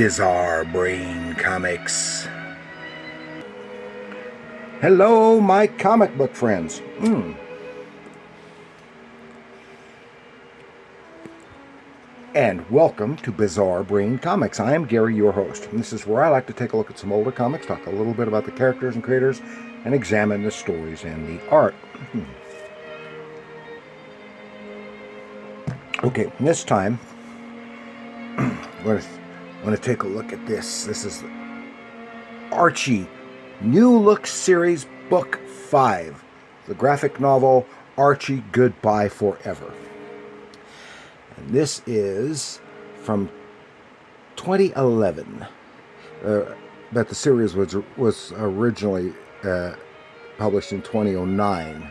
Bizarre Brain Comics. Hello, my comic book friends. And welcome to Bizarre Brain Comics. I am Gary, your host. And this is where I like to take a look at some older comics, talk a little bit about the characters and creators, and examine the stories and the art. Okay, this time, I'm going to take a look at this. This is Archie, New Look Series, Book 5. The graphic novel, Archie, Goodbye Forever. And this is from 2011. But the series was originally published in 2009.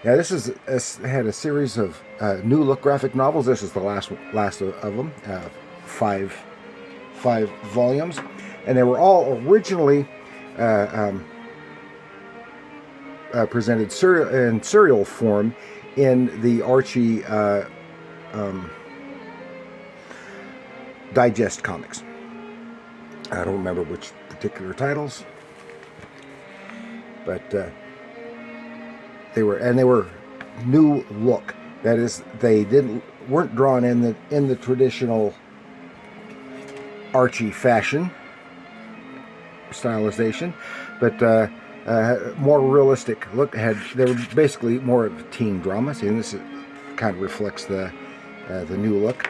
Yeah, this had a series of New Look graphic novels. This is the last of them, five volumes, and they were all originally presented in serial form in the Archie Digest comics. I don't remember which particular titles, but they were new look. That is, they weren't drawn in the traditional Archie fashion stylization, but more realistic look. They were basically more of a teen drama. See, and this kind of reflects the new look.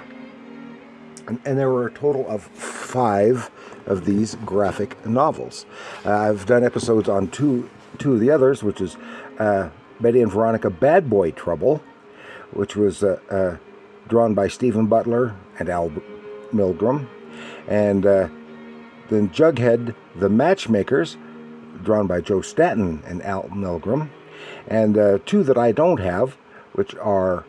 And there were a total of 5 of these graphic novels. I've done episodes on two of the others, which is Betty and Veronica Bad Boy Trouble, which was drawn by Stephen Butler and Al Milgrom, and then Jughead, The Matchmakers, drawn by Joe Staton and Al Milgrom, and 2 that I don't have, which are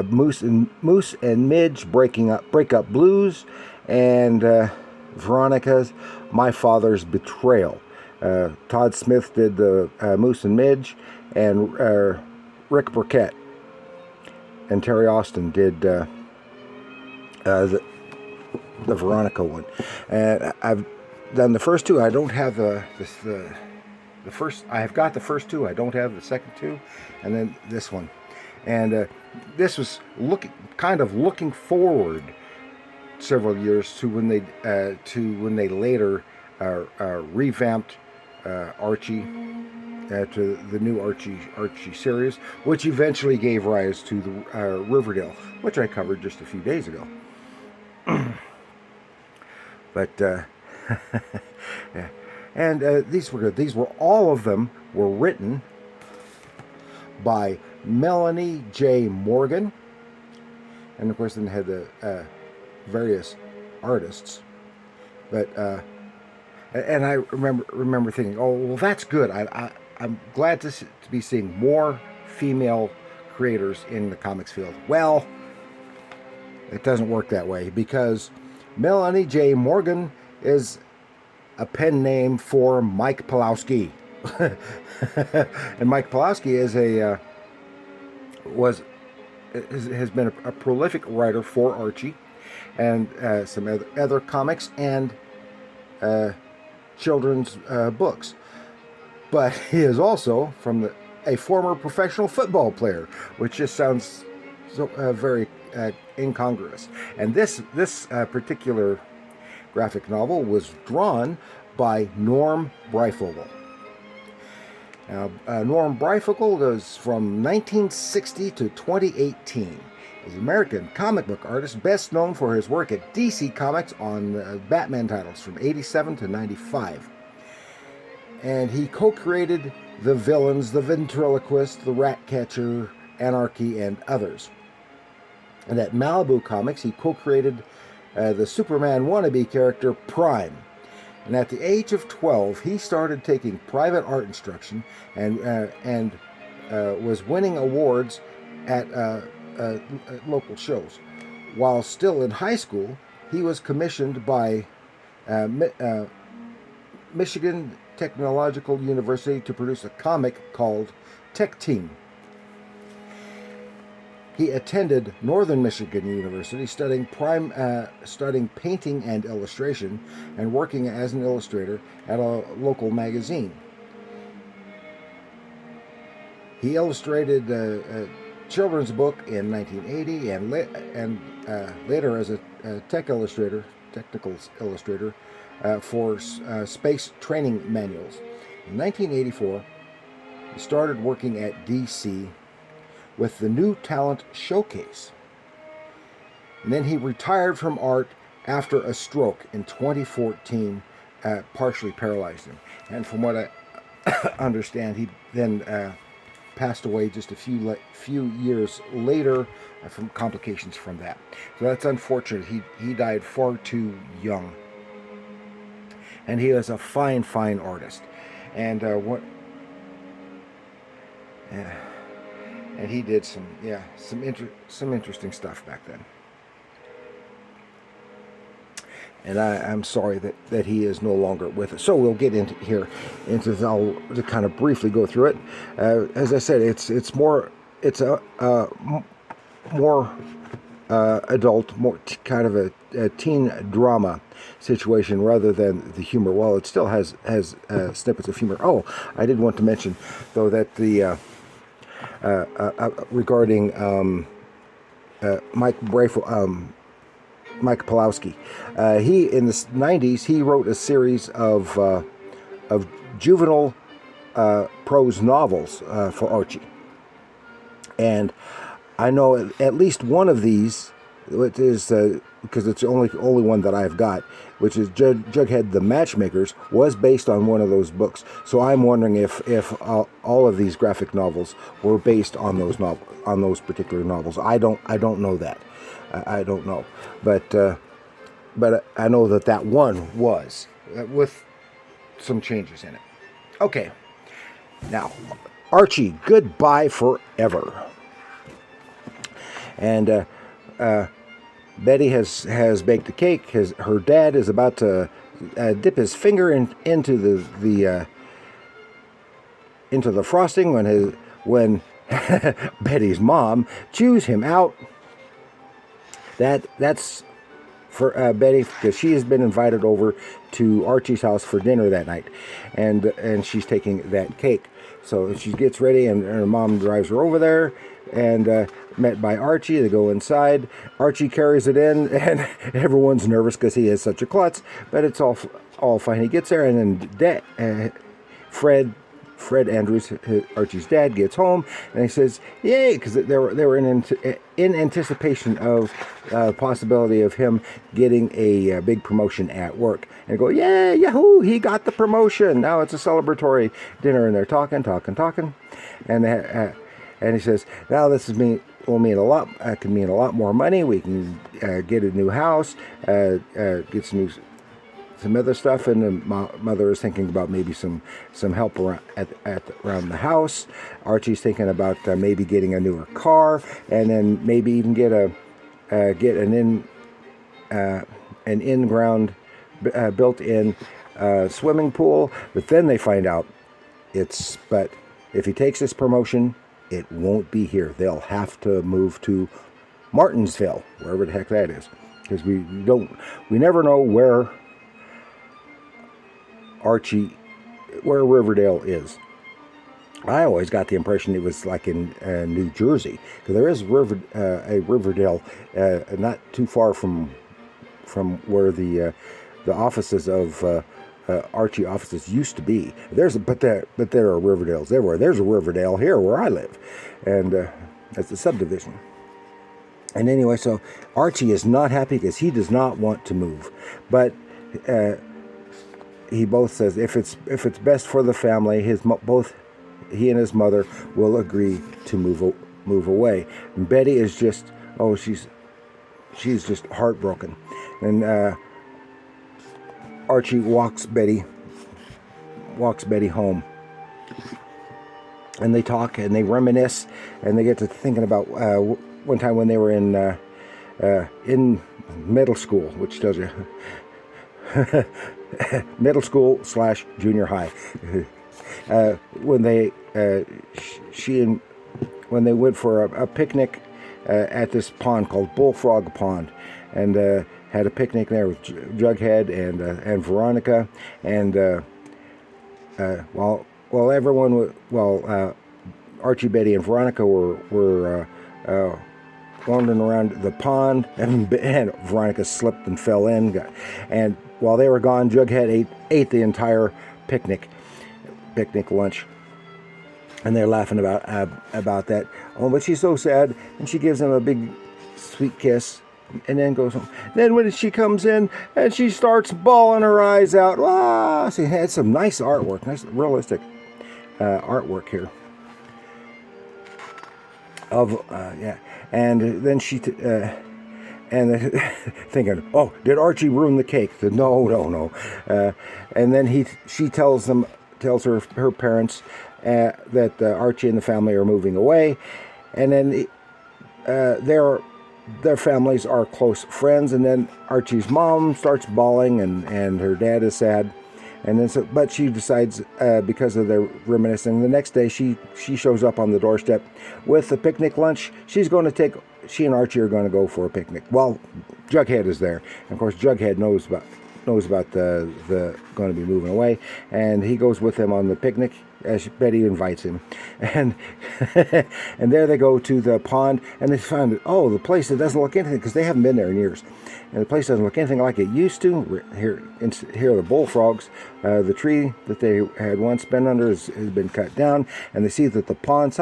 Moose and Midge Break Up Blues, and Veronica's My Father's Betrayal. Todd Smith did the Moose and Midge, and Rick Burkett and Terry Austin did the Veronica one. And I've done the first 2. I don't have the first. I have got the first 2. I don't have the second 2, and then this one. And this was looking forward several years to when they later revamped Archie to the new Archie series, which eventually gave rise to the Riverdale, which I covered just a few days ago. But yeah. And these were good. These were all of them were written by Melanie J. Morgan, and of course then had the various artists. But and I remember thinking, oh well, that's good. I'm glad to be seeing more female creators in the comics field. Well, it doesn't work that way, because Melanie J. Morgan is a pen name for Mike Pawlowski. And Mike Pawlowski has been a prolific writer for Archie and some other comics and children's books. But he is also a former professional football player, which just sounds so very incongruous. And this particular graphic novel was drawn by Norm Breyfogle. Now, Norm Breyfogle was from 1960 to 2018. He's an American comic book artist, best known for his work at DC Comics on Batman titles from 87 to 95. And he co-created The Villains, The Ventriloquist, The Ratcatcher, Anarchy, and others. And at Malibu Comics, he co-created the Superman wannabe character Prime. And at the age of 12, he started taking private art instruction and was winning awards at local shows. While still in high school, he was commissioned by Michigan Technological University to produce a comic called Tech Team. He attended Northern Michigan University, studying painting and illustration, and working as an illustrator at a local magazine. He illustrated a children's book in 1980, and later as a technical illustrator for space training manuals. In 1984, he started working at DC with the New Talent Showcase. And then he retired from art after a stroke in 2014, partially paralyzed him. And from what I understand, he then passed away just a few years later from complications from that. So that's unfortunate. He died far too young. And he was a fine artist. And and he did some interesting stuff back then. And I'm sorry that he is no longer with us. So we'll get into this. I'll just kind of briefly go through it. As I said, it's a more adult, more kind of a teen drama situation rather than the humor. Well, it still has snippets of humor. Oh, I did want to mention though that the regarding Mike Pawlowski. He in the 90s he wrote a series of juvenile prose novels for Archie, and I know at least one of these, which is because it's the only one that I've got, which is Jughead the Matchmakers, was based on one of those books. So I'm wondering if all of these graphic novels were based on those particular novels. I don't know that. I don't know, but I know that one was with some changes in it. Okay, now Archie, goodbye forever. And Betty has baked a cake. Her dad is about to dip his finger into the frosting when Betty's mom chews him out. That's for Betty, because she has been invited over to Archie's house for dinner that night, and she's taking that cake. So she gets ready, and her mom drives her over there, and met by Archie. They go inside. Archie carries it in, and everyone's nervous because he is such a klutz, but it's all fine. He gets there, and then Fred Andrews, Archie's dad, gets home, and he says, "Yay!" because they were in anticipation of possibility of him getting a big promotion at work, and go, "Yay! Yahoo! He got the promotion! Now it's a celebratory dinner." And they're talking, and he says, "Now this will mean a lot. Can mean a lot more money. We can get a new house, get some other stuff." And the mother is thinking about maybe some help around the house. Archie's thinking about maybe getting a newer car, and then maybe even get an in-ground built-in swimming pool. But then they find out but if he takes this promotion, it won't be here. They'll have to move to Martinsville, wherever the heck that is, because we never know where Riverdale is. I always got the impression it was like in New Jersey, because there is a Riverdale not too far from where the offices of Archie offices used to be. But there are Riverdales everywhere. There's a Riverdale here where I live, and that's a subdivision. And anyway, so Archie is not happy because he does not want to move, but he both says if it's best for the family, both he and his mother will agree to move away. And Betty is just she's just heartbroken, and Archie walks Betty home, and they talk and they reminisce, and they get to thinking about one time when they were in middle school, which tells you middle school / junior high, when they went for a picnic at this pond called Bullfrog Pond, and had a picnic there with Jughead and Veronica, and while everyone, Archie, Betty, and Veronica were wandering around the pond, and Veronica slipped and fell in, and while they were gone, Jughead ate the entire picnic lunch. And they're laughing about that. Oh, but she's so sad, and she gives him a big, sweet kiss, and then goes home. Then when she comes in, and she starts bawling her eyes out. Ah, she had some nice artwork, nice realistic artwork here. And then she thinking, oh, did Archie ruin the cake? Said, no. And then she tells her parents that Archie and the family are moving away, and then their families are close friends. And then Archie's mom starts bawling, and her dad is sad, and then but she decides because of their reminiscing. The next day, she shows up on the doorstep with the picnic lunch. She and Archie are going to go for a picnic. Well, Jughead is there, and of course Jughead knows about the going to be moving away, and he goes with them on the picnic as Betty invites him, and and there they go to the pond, and they find the place that doesn't look anything, because they haven't been there in years, and the place doesn't look anything like it used to. Here are the bullfrogs. The tree that they had once been under has been cut down, and they see that the pond,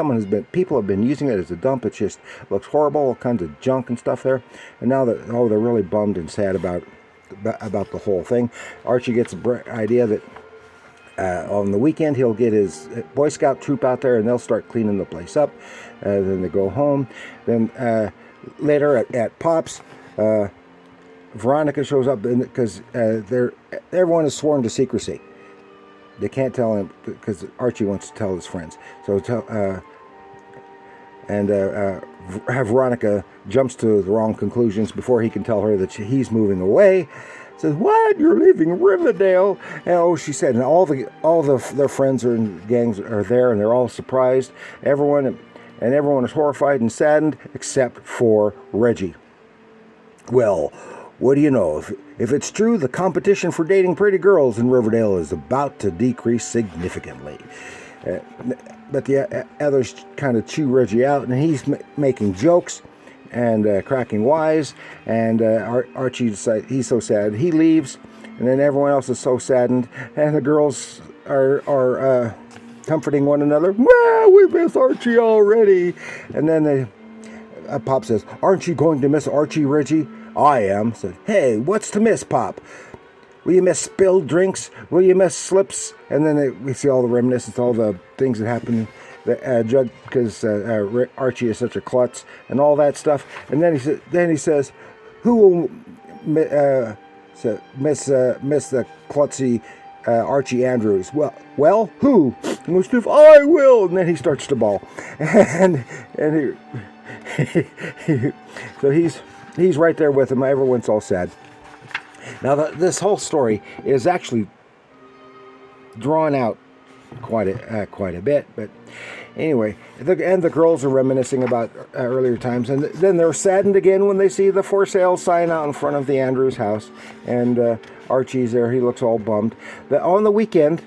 people have been using it as a dump. It just looks horrible, all kinds of junk and stuff there, and now that they're really bummed and sad about the whole thing. Archie gets an idea that on the weekend he'll get his Boy Scout troop out there, and they'll start cleaning the place up. Then they go home. Then later at Pop's, Veronica shows up because everyone is sworn to secrecy. They can't tell him because Archie wants to tell his friends. So Veronica jumps to the wrong conclusions before he can tell her that he's moving away. Says, "What? You're leaving Riverdale?" And she said, and all their friends and gangs are there, and they're all surprised. Everyone is horrified and saddened, except for Reggie. Well, what do you know? If it's true, the competition for dating pretty girls in Riverdale is about to decrease significantly. But the others kind of chew Reggie out, and he's making jokes and cracking wise. And Archie decides he's so sad, he leaves, and then everyone else is so saddened, and the girls are comforting one another. Well, we miss Archie already. And then Pop says, "Aren't you going to miss Archie, Reggie?" "I am." Said, "Hey, what's to miss, Pop? Will you miss spilled drinks? Will you miss slips?" And then we see all the reminiscence, all the things that happened, because Archie is such a klutz and all that stuff. And then he says, "Who will miss the klutzy Archie Andrews?" Well, who? And Steve, "I will." And then he starts to bawl, and so he's right there with him. Everyone's all sad. Now, this whole story is actually drawn out quite a bit, but anyway, the girls are reminiscing about earlier times, and then they're saddened again when they see the for sale sign out in front of the Andrews house, and Archie's there. He looks all bummed. On the weekend,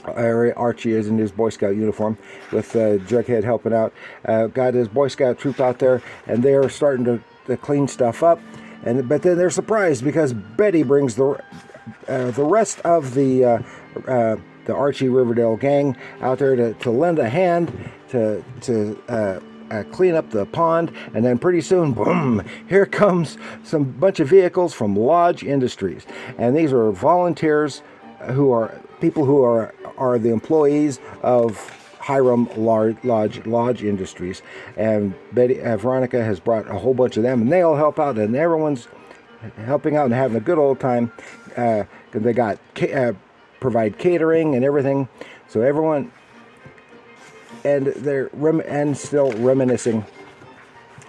Archie is in his Boy Scout uniform with Jughead helping out. Got his Boy Scout troop out there, and they are starting to clean stuff up. But then they're surprised because Betty brings the rest of the Archie Riverdale gang out there to lend a hand to clean up the pond. And then pretty soon, boom! Here comes some bunch of vehicles from Lodge Industries, and these are volunteers who are people who are the employees of Hiram Lodge Industries, and Veronica has brought a whole bunch of them, and they all help out, and everyone's helping out and having a good old time. They got provide catering and everything, so everyone, and they're still reminiscing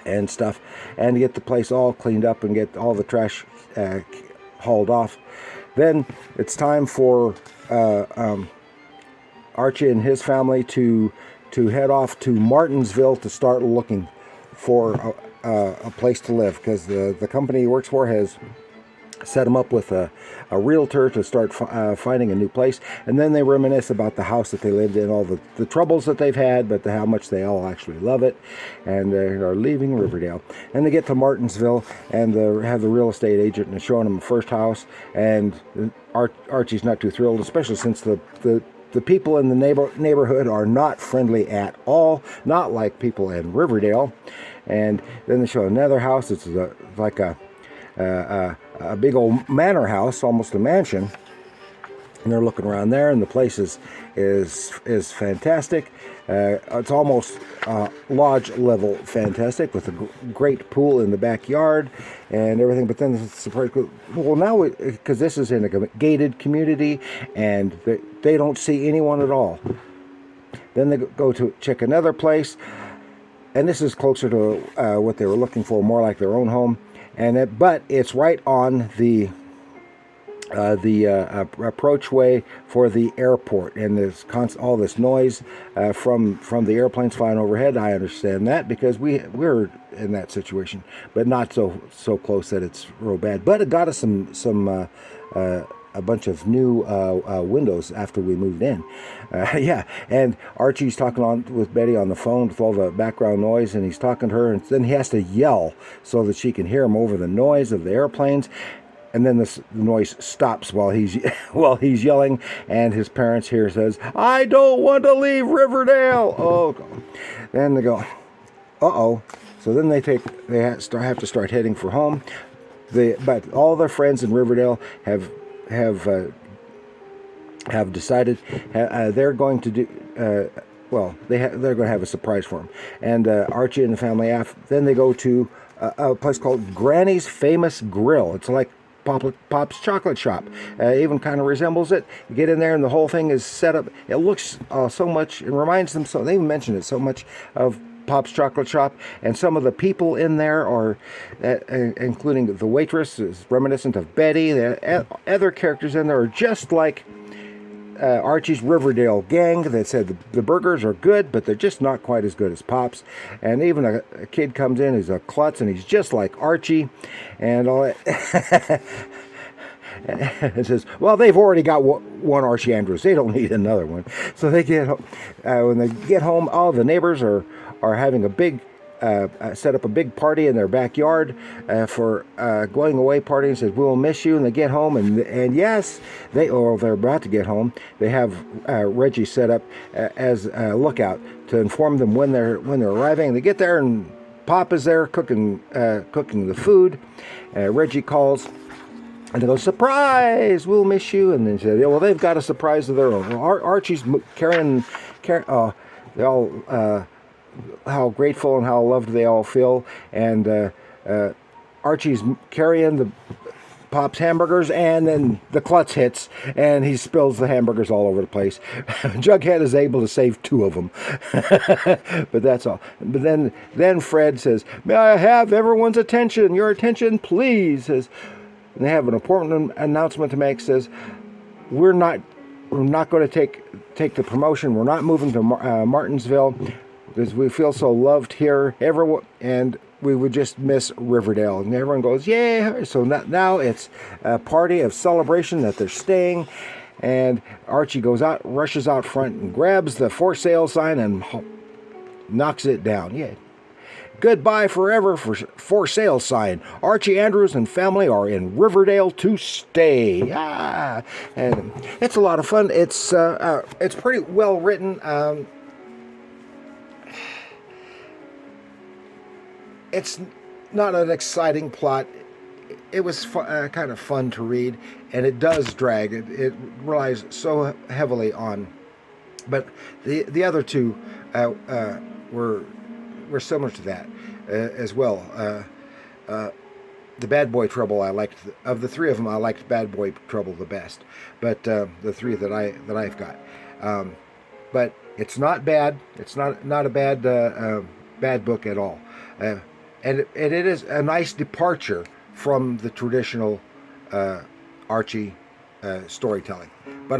and stuff, and to get the place all cleaned up and get all the trash hauled off. Then it's time for Archie and his family to head off to Martinsville to start looking for a place to live, because the company he works for has set him up with a realtor to start finding a new place. And then they reminisce about the house that they lived in, all the troubles that they've had, but how much they all actually love it, and are leaving Riverdale. And they get to Martinsville, and have the real estate agent and showing them the first house, and Archie's not too thrilled, especially since the people in the neighborhood are not friendly at all, not like people in Riverdale. And then they show another house. It's like a big old manor house, almost a mansion. And they're looking around there, and the place is fantastic. It's almost lodge level fantastic, with a great pool in the backyard and everything. But then it's surprised. Well, now because this is in a gated community, and they don't see anyone at all. Then they go to check another place, and this is closer to what they were looking for, more like their own home. But it's right on the approachway for the airport, and there's all this noise from the airplanes flying overhead. I understand that, because we're in that situation, but not so close that it's real bad. But it got us some a bunch of new windows after we moved in. Yeah, and Archie's talking with Betty on the phone with all the background noise, and he's talking to her, and then he has to yell so that she can hear him over the noise of the airplanes. And then the noise stops while he's yelling, and his parents here says, "I don't want to leave Riverdale." Oh, then they go, "Uh-oh." So then they have to start heading for home. But all their friends in Riverdale have decided they're going to do. They're going to have a surprise for him. And Archie and the family. Then they go to a place called Granny's Famous Grill. It's like Pop's chocolate shop. Even kind of resembles it. You get in there, and the whole thing is set up. It looks so much. It reminds them so. They even mentioned it so much of Pop's chocolate shop, and some of the people in there are, including the waitress, is reminiscent of Betty. The other characters in there are just like Archie's Riverdale gang that said the burgers are good, but they're just not quite as good as Pop's. And even a kid comes in, he's a klutz, and he's just like Archie, and all that. And says, well, they've already got one Archie Andrews. They don't need another one. So they get when they get home, all the neighbors are having a big set up a big party in their backyard for going away party, and says, we'll miss you. And they get home, and yes, they're about to get home. They have Reggie set up as a lookout to inform them when they're arriving. And they get there, and Pop is there cooking the food. Reggie calls, and they go, surprise, we'll miss you. And then say, well, they've got a surprise of their own. Well, Archie's carrying they all how grateful and how loved they all feel. And Archie's carrying the Pop's hamburgers, and then the klutz hits, and he spills the hamburgers all over the place. Jughead is able to save 2 of them. But that's all. But then Fred says, may I have everyone's attention? Your attention, please. Says, and they have an important announcement to make. Says, we're not going to take the promotion. We're not moving to Martinsville, because we feel so loved here. Everyone, and we would just miss Riverdale. And everyone goes, yeah. So now it's a party of celebration that they're staying. And Archie rushes out front and grabs the for sale sign and knocks it down. Yeah. Goodbye forever for sale sign. Archie Andrews and family are in Riverdale to stay. And it's a lot of fun. It's pretty well written. It's not an exciting plot. It was kind of fun to read, and it does drag. It relies so heavily on. But the other two were similar to that as well. The Bad Boy Trouble I liked. Of the 3 of them, I liked Bad Boy Trouble the best. But the 3 that I've got. But it's not bad. It's not a bad book at all. And it is a nice departure from the traditional Archie storytelling. But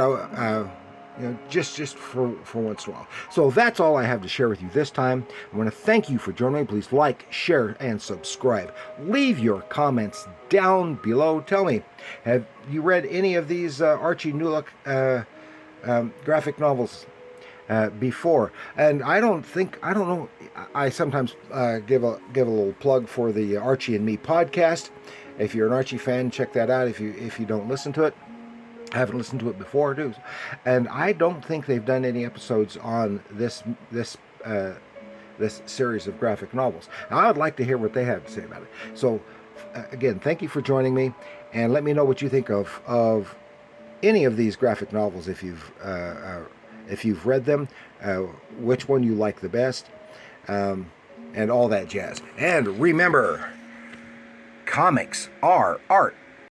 just for once in a while. So that's all I have to share with you this time. I want to thank you for joining me. Please like, share, and subscribe. Leave your comments down below. Tell me, have you read any of these Archie Newlook graphic novels before? And I don't know. I sometimes give a little plug for the Archie and Me podcast. If you're an Archie fan, check that out. If you don't listen to it. I haven't listened to it before, too, and I don't think they've done any episodes on this series of graphic novels. Now, I would like to hear what they have to say about it. So, again, thank you for joining me, and let me know what you think of any of these graphic novels if you've read them, which one you like the best, and all that jazz. And remember, comics are art.